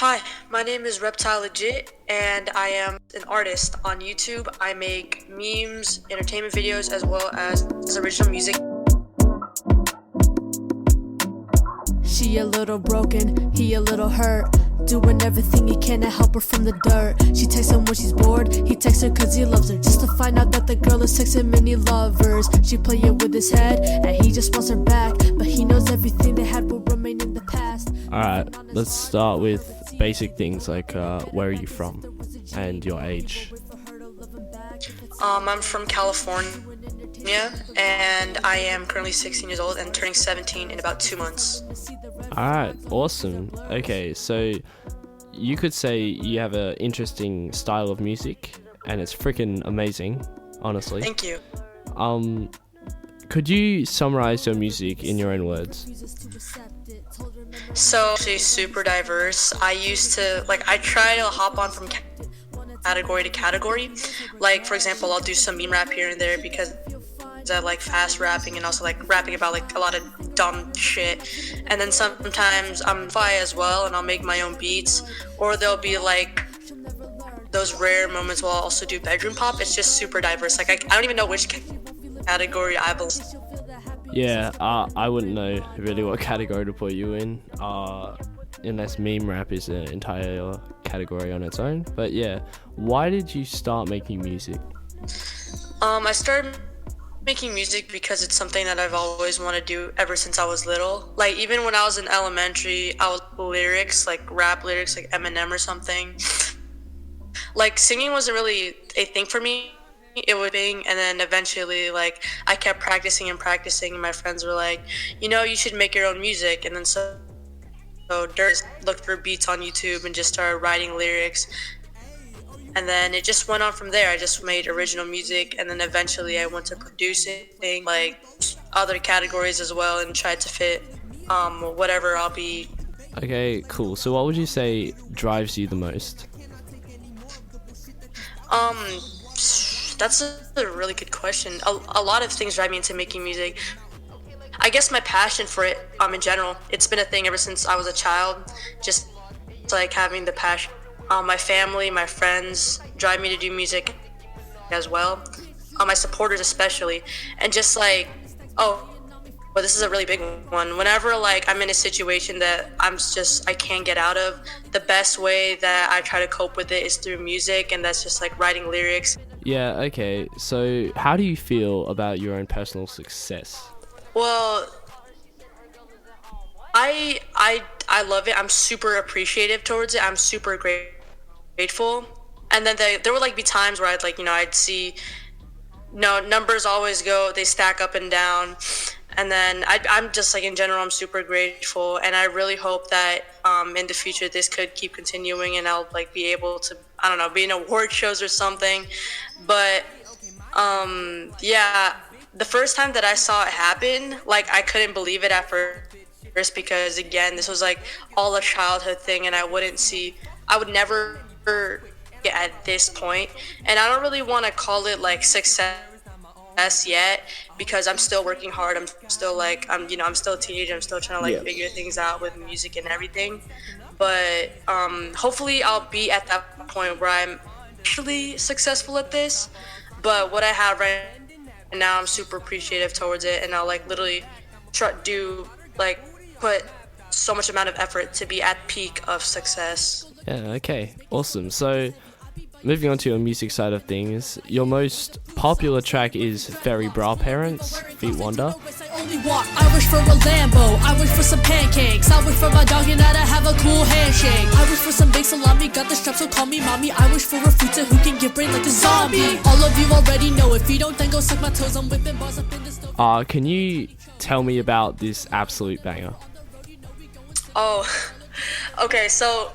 Hi, my name is reptilelegit, and I am an artist on YouTube. I make memes, entertainment videos, as well as original music. She a little broken, he a little hurt, doing everything he can to help her from the dirt. She texts him when she's bored, he texts her cause he loves her, just to find out that the girl is texting many lovers. She playing with his head, and he just wants her back, but he knows everything they had will remain in the past. Alright, let's start with basic things like where are you from and your age. I'm from California, and I am currently 16 years old and turning 17 in about 2 months. Alright, awesome. Okay, so you could say you have an interesting style of music and it's freaking amazing, honestly. Thank you. Could you summarize your music in your own words? So, actually super diverse. I try to hop on from category to category. Like, for example, I'll do some meme rap here and there because I like fast rapping and also like rapping about like a lot of dumb shit. And then sometimes I'm fi as well, and I'll make my own beats. Or there'll be like those rare moments where I'll also do bedroom pop. It's just super diverse. Like I don't even know which category I belong. Yeah, I wouldn't know really what category to put you in, unless meme rap is an entire category on its own. But yeah, why did you start making music? I started making music because it's something that I've always wanted to do ever since I was little. Like even when I was in elementary, I was lyrics, like rap lyrics, like Eminem or something. Like singing wasn't really a thing for me. It would be, and then eventually like I kept practicing and my friends were like, you should make your own music. And then so Dirt looked for beats on YouTube and just started writing lyrics, and then it just went on from there. I just made original music, and then eventually I went to producing like other categories as well and tried to fit whatever I'll be. Okay, cool. So what would you say drives you the most? That's a really good question. A lot of things drive me into making music. I guess my passion for it, in general, it's been a thing ever since I was a child. Just like having the passion. My family, my friends drive me to do music as well. My supporters especially, and just like, but this is a really big one. Whenever like I'm in a situation that I can't get out of, the best way that I try to cope with it is through music, and that's just like writing lyrics. Yeah, okay. So how do you feel about your own personal success? Well, I love it. I'm super appreciative towards it. I'm super grateful. And then there would like be times where I'd see numbers always they stack up and down. And then I'm just like in general, I'm super grateful, and I really hope that in the future this could keep continuing, and I'll like be able to, I don't know, be in award shows or something. But yeah, the first time that I saw it happen, like I couldn't believe it at first because again, this was like all a childhood thing, and I would never get at this point, and I don't really want to call it like success yet because I'm still working hard. I'm still like I'm still a teenager. I'm still trying to like figure things out with music and everything. But hopefully I'll be at that point where I'm actually successful at this. But what I have right now, I'm super appreciative towards it, and I'll like literally put so much amount of effort to be at peak of success. Yeah, okay, awesome. So moving on to your music side of things, your most popular track is Fairy Bra Parents, Feet Wonder. I wish for a Lambo, I wish for some pancakes, I wish for my dog and I to have a cool handshake. I wish for some big salami, got the strap so call me mommy. I wish for a future who can get brain like a zombie. All of you already know, if you don't then go suck my toes, I'm whipping bars up in the stove. Can you tell me about this absolute banger? Oh, okay, so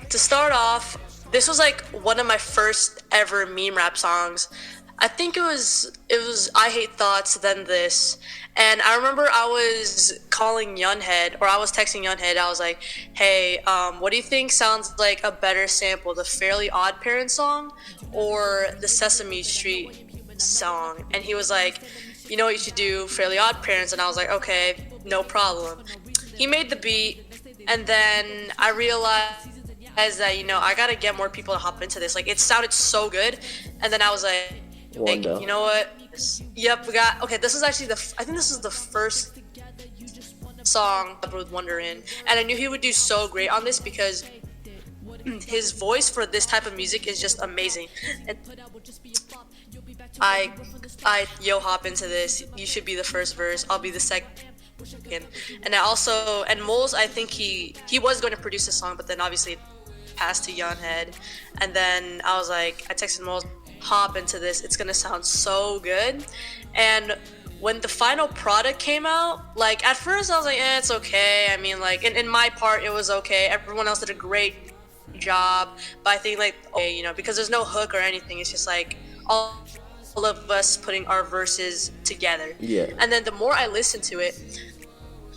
to start off, this was like one of my first ever meme rap songs. I think it was I Hate Thoughts, Then This. And I remember I was calling Yunhead, or I was texting Yunhead. I was like, hey, what do you think sounds like a better sample, the Fairly Odd Parents song or the Sesame Street song? And he was like, you know what you should do, Fairly Odd Parents. And I was like, okay, no problem. He made the beat. And then I realized that, you know, I gotta get more people to hop into this. Like, it sounded so good. And then I was like, Wonder. you know what? Yep, we got, okay, this is actually I think this is the first song with Wonder in. And I knew he would do so great on this because his voice for this type of music is just amazing. And I hop into this. You should be the first verse. I'll be the second. And I also, and Moles, I think he was going to produce this song, but then obviously it passed to Yunhead. And then I was like, I texted Moles, hop into this. It's gonna sound so good. And when the final product came out, like at first I was like, it's okay. I mean, like in my part, it was okay. Everyone else did a great job, but I think like, okay, you know, because there's no hook or anything. It's just like all of us putting our verses together. Yeah. And then the more I listened to it,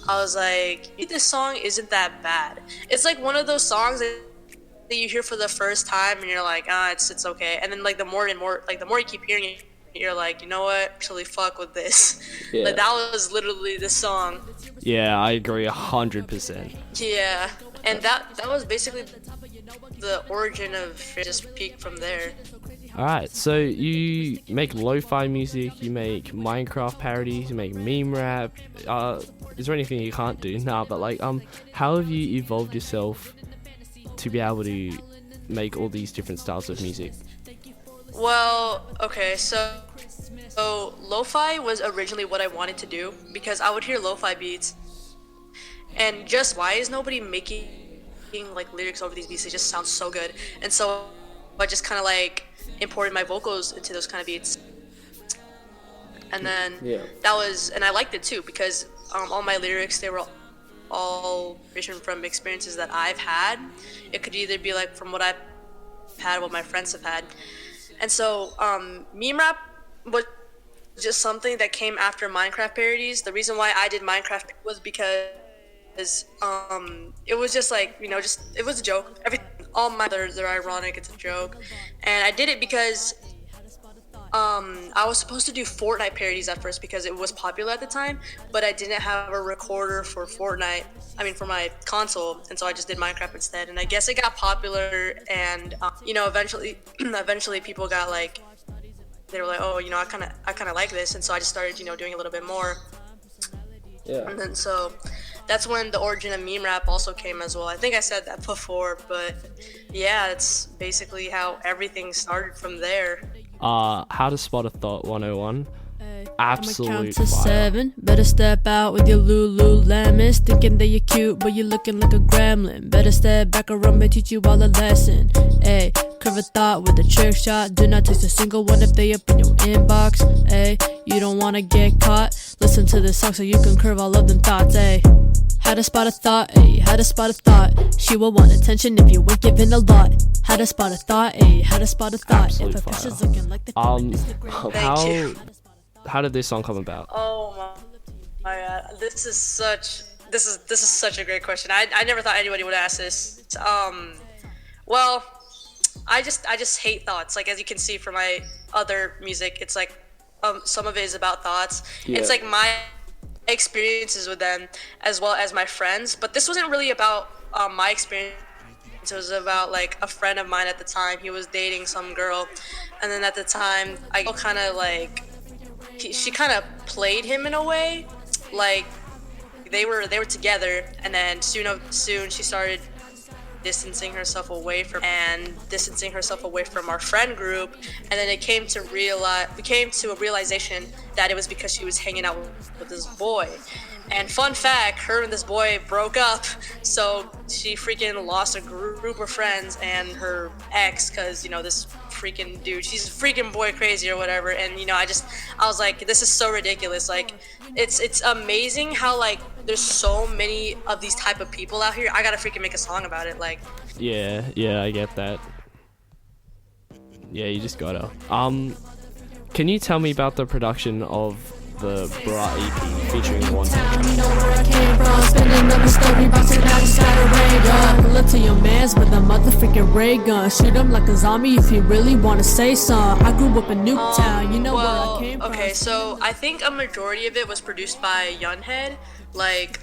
I was like, this song isn't that bad. It's like one of those songs that you hear for the first time and you're like, it's okay. And then like the more and more, like the more you keep hearing it, you're like, you know what, actually fuck with this. Yeah. Like that was literally the song. Yeah, I agree 100%. Yeah. And that was basically the origin of just peak from there. Alright, so you make lo-fi music, you make Minecraft parodies, you make meme rap. Is there anything you can't do? Nah, but like, how have you evolved yourself to be able to make all these different styles of music? Well, okay, so lo-fi was originally what I wanted to do because I would hear lo-fi beats and just why is nobody making like lyrics over these beats? They just sound so good. And so I just kind of like imported my vocals into those kind of beats. And then that was, and I liked it too because all my lyrics, they were all written from experiences that I've had. It could either be like from what I've had, what my friends have had. And so meme rap was just something that came after Minecraft parodies. The reason why I did Minecraft was because it was just like, you know, just it was a joke. All my others are ironic, it's a joke. And I did it because I was supposed to do Fortnite parodies at first because it was popular at the time, but I didn't have a recorder for Fortnite, for my console, and so I just did Minecraft instead. And I guess it got popular, and you know, eventually people got like, they were like, oh, you know, I kind of like this, and so I just started, you know, doing a little bit more. Yeah. And then so that's when the origin of meme rap also came as well. I think I said that before, but yeah, it's basically how everything started from there. How to spot a thought 101. Absolute I'ma count to fire. 7. Better step out with your Lululemons, thinking that you're cute, but you're looking like a gremlin. Better step back or I'ma teach you all a lesson. Ayy, curve a thought with a trick shot. Do not text a single one if they up in your inbox. Ayy, you don't wanna get caught. Listen to this song so you can curve all of them thoughts. Ayy, how to spot a thought, ayy, how to spot a thought. She will want attention if you ain't giving a lot. How to spot a thought, ayy, how to spot a thought. Absolute If a fire. person's looking like the Thank you. How did this song come about? Oh my god, this is such a great question. I never thought anybody would ask this. Well, I just hate thoughts. Like, as you can see from my other music, it's like some of it is about thoughts. Yeah. It's like my experiences with them as well as my friends. But this wasn't really about my experience. It was about like a friend of mine at the time. He was dating some girl, and then at the time I kind of like she kind of played him in a way. Like they were together, and then soon she started distancing herself away from our friend group, and then we came to a realization that it was because she was hanging out with this boy. And fun fact, her and this boy broke up, so she freaking lost a group of friends and her ex, because, you know, this freaking dude, she's freaking boy crazy or whatever. And, you know, I was like, this is so ridiculous. Like, it's amazing how, like, there's so many of these type of people out here. I gotta freaking make a song about it. Like, Yeah, I get that. Yeah, you just gotta. Can you tell me about the production of the Bra EP featuring one? You know where I came from, spinning up a story box and I just got a ray gun. Pull up to your mans with a motherfucking ray gun. Shoot him like a zombie if you really wanna say something. I grew up in Nuketown, you know where I came from. Okay, so I think a majority of it was produced by Yunhead. Like,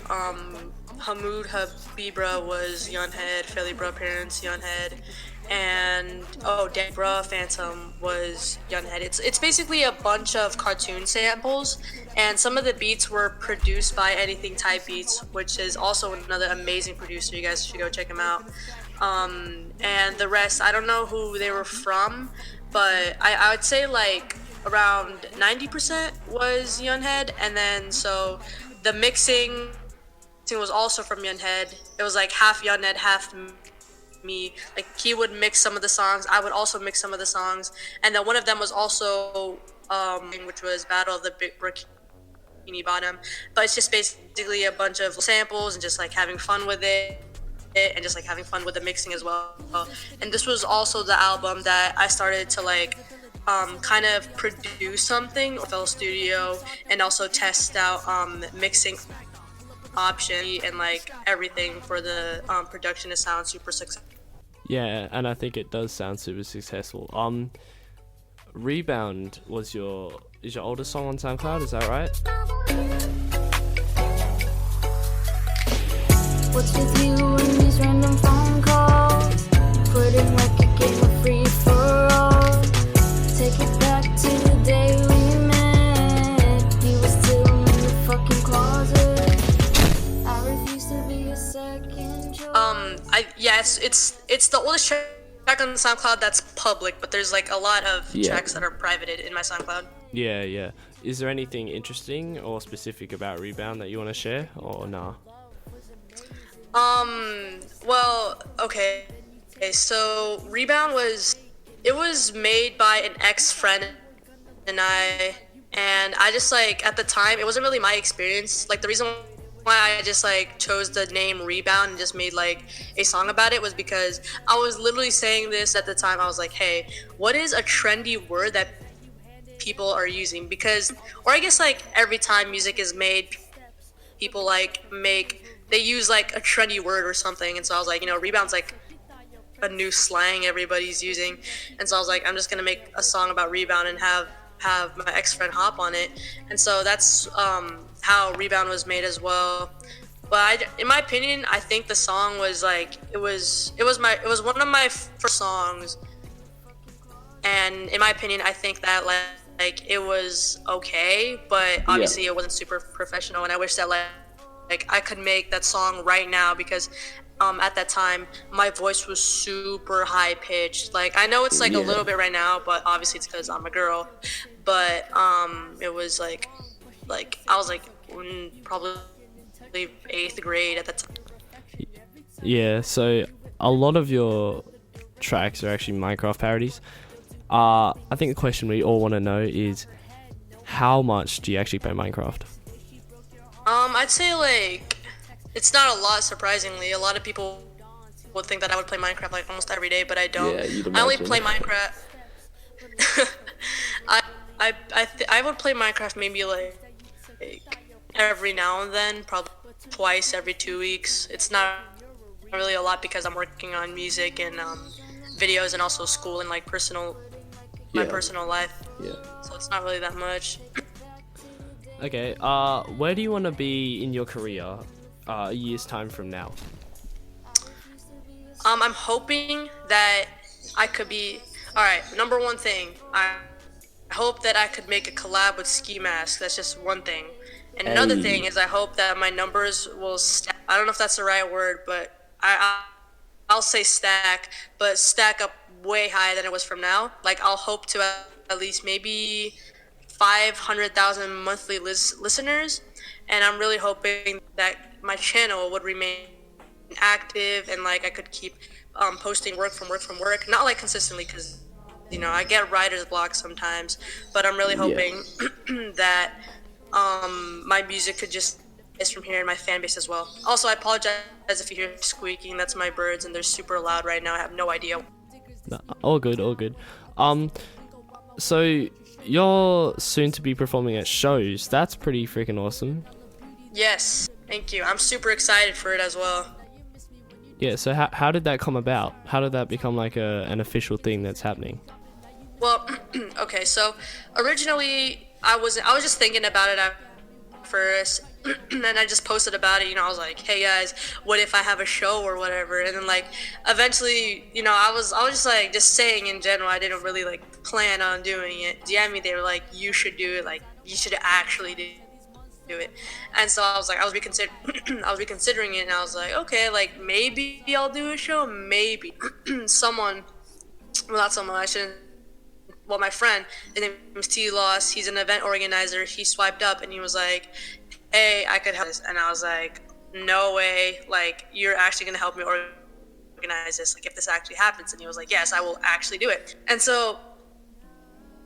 Hamoud Habibra was Young Head, Philly Bruh Parents, Young Head, and Dan Bruh Phantom was Young Head. It's basically a bunch of cartoon samples, and some of the beats were produced by Anything Type Beats, which is also another amazing producer. You guys should go check him out. And the rest, I don't know who they were from, but I would say like around 90% was Young Head, and then so the mixing was also from Young Head. It was like half Young Head, half me. Like he would mix some of the songs, I would also mix some of the songs, and then one of them was also which was Battle of the Big Bikini Bottom. But it's just basically a bunch of samples and just like having fun with it, and just like having fun with the mixing as well. And this was also the album that I started to like kind of produce something with FL Studio, and also test out mixing option and like everything for the production to sound super successful. Yeah, and I think it does sound super successful. Rebound is your oldest song on SoundCloud, is that right? What's with you and these random phone calls? Putting like a game of free for all. Take it back to the day we met. You were still in the fucking closet. I refuse to be a second choice. It's the oldest track on SoundCloud that's public, but there's like a lot of tracks that are privated in my SoundCloud. Yeah. Is there anything interesting or specific about Rebound that you want to share, or nah? Well, okay, so Rebound was made by an ex-friend and I just like, at the time, it wasn't really my experience. Like the reason why I just like chose the name Rebound and just made like a song about it was because I was literally saying this at the time. I was like, hey, what is a trendy word that people are using? Because, or I guess like every time music is made, people they use like a trendy word or something. And so I was like, rebound's like a new slang everybody's using. And so I was like, I'm just gonna make a song about rebound and have my ex-friend hop on it. And so that's how Rebound was made as well. But in my opinion, I think the song was like, it was one of my first songs. And in my opinion, I think that like it was okay, but obviously it wasn't super professional. And I wish that like I could make that song right now, because at that time my voice was super high pitched. Like I know it's like a little bit right now, but obviously it's because I'm a girl. But it was like I was like probably 8th grade at that time. Yeah, so a lot of your tracks are actually Minecraft parodies. I think the question we all want to know is, how much do you actually play Minecraft? I'd say like it's not a lot, surprisingly. A lot of people would think that I would play Minecraft like almost every day, but I don't. Yeah, you'd I only imagine. play Minecraft. I would play Minecraft maybe like every now and then, probably twice every 2 weeks. It's not really a lot because I'm working on music and videos and also school and like my personal life. Yeah. So it's not really that much. Okay, where do you want to be in your career a year's time from now? I'm hoping that I could be, alright, number one thing, I hope that I could make a collab with Ski Mask. That's just one thing. And another thing is I hope that my numbers will stack. I don't know if that's the right word, but I'll say stack, but stack up way higher than it was from now. Like I'll hope to at least maybe 500,000 monthly listeners, and I'm really hoping that my channel would remain active and like I could keep posting work from work, not like consistently, because I get writer's block sometimes, but I'm really hoping that my music could just is from here and my fan base as well. Also, I apologize if you hear squeaking. That's my birds, and they're super loud right now. I have no idea. No, all good. So you're soon to be performing at shows. That's pretty freaking awesome. Yes, thank you. I'm super excited for it as well. Yeah, so how did that come about? How did that become like an official thing that's happening? Well, okay, so originally I was just thinking about it at first, and I just posted about it. I was like, hey guys, what if I have a show or whatever? And then like eventually, I was just like just saying in general. I didn't really like plan on doing it. Yeah, they were like, you should do it. Like you should actually do it. And so I was like, I was reconsidering it, and I was like, okay, like maybe I'll do a show. Maybe not someone. I shouldn't. Well, my friend, his name is T. Loss. He's an event organizer. He swiped up and he was like, hey, I could help this. And I was like, no way. Like, you're actually going to help me organize this. Like, if this actually happens. And he was like, yes, I will actually do it. And so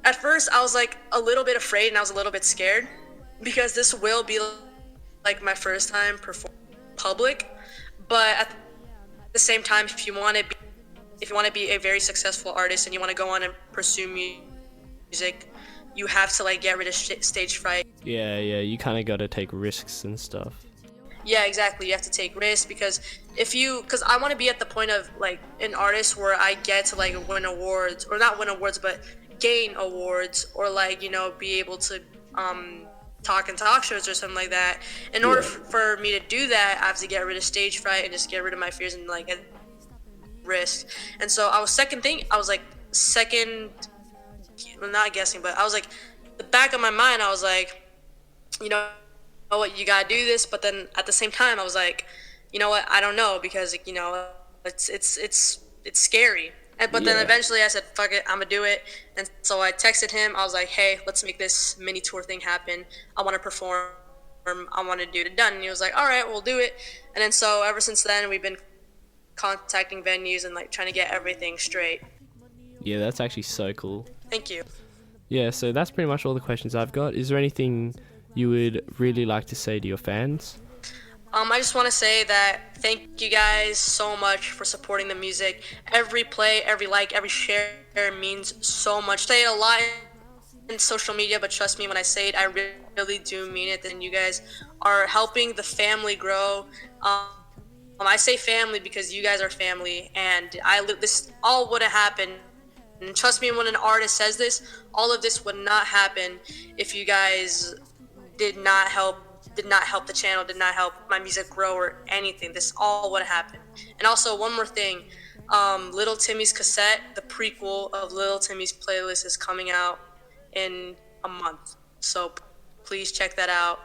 at first I was like a little bit afraid and I was a little bit scared because this will be like my first time performing public. But at the same time, if you want to be a very successful artist and you want to go on and pursue music, you have to like get rid of stage fright. Yeah, you kind of got to take risks and stuff. Yeah, exactly. You have to take risks because because I want to be at the point of like an artist where I get to like win awards, or not win awards, but gain awards, or like, be able to talk in talk shows or something like that. In order for me to do that, I have to get rid of stage fright and just get rid of my fears and like risk. And so I was not guessing, but I was like, the back of my mind, I was like, you know what, you gotta do this. But then at the same time, I was like, you know what, I don't know, because it's scary. But then eventually I said, fuck it, I'm gonna do it. And so I texted him. I was like, hey, let's make this mini tour thing happen. I want to perform. I want to do it done. And he was like, all right, we'll do it. And then so ever since then, we've been contacting venues and like trying to get everything straight. Yeah, that's actually so cool. Thank you. Yeah, so that's pretty much all the questions I've got. Is there anything you would really like to say to your fans? I just want to say that thank you guys so much for supporting the music. Every play, every like, every share means so much. I say it a lot in social media, but trust me when I say it, I really do mean it. And you guys are helping the family grow. I say family because you guys are family, and this all would have happened. And trust me when an artist says this, all of this would not happen if you guys did not help the channel, did not help my music grow or anything. This all would have happened. And also one more thing, Little Timmy's cassette, the prequel of Little Timmy's playlist, is coming out in a month. So please check that out.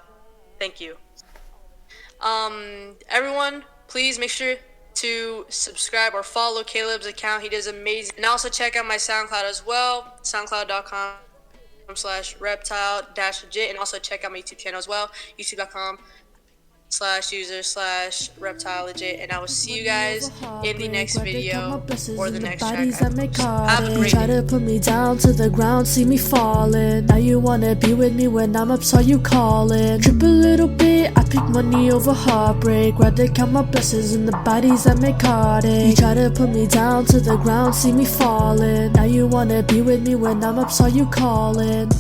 Thank you. Everyone, please make sure to subscribe or follow Caleb's account. He does amazing. And also check out my SoundCloud as well, soundcloud.com/reptile-legit, and also check out my YouTube channel as well, youtube.com/user/reptile-legit, and I will see you guys in the next video or the next track. Have a great Try day. to put me down to the ground, see me falling. Now you wanna be with me when I'm up, saw you calling. Trip a little bit, I pick money over heartbreak. Rather count my blessings in the bodies that make heartache. You try to put me down to the ground, see me falling. Now you wanna be with me when I'm up, saw you calling.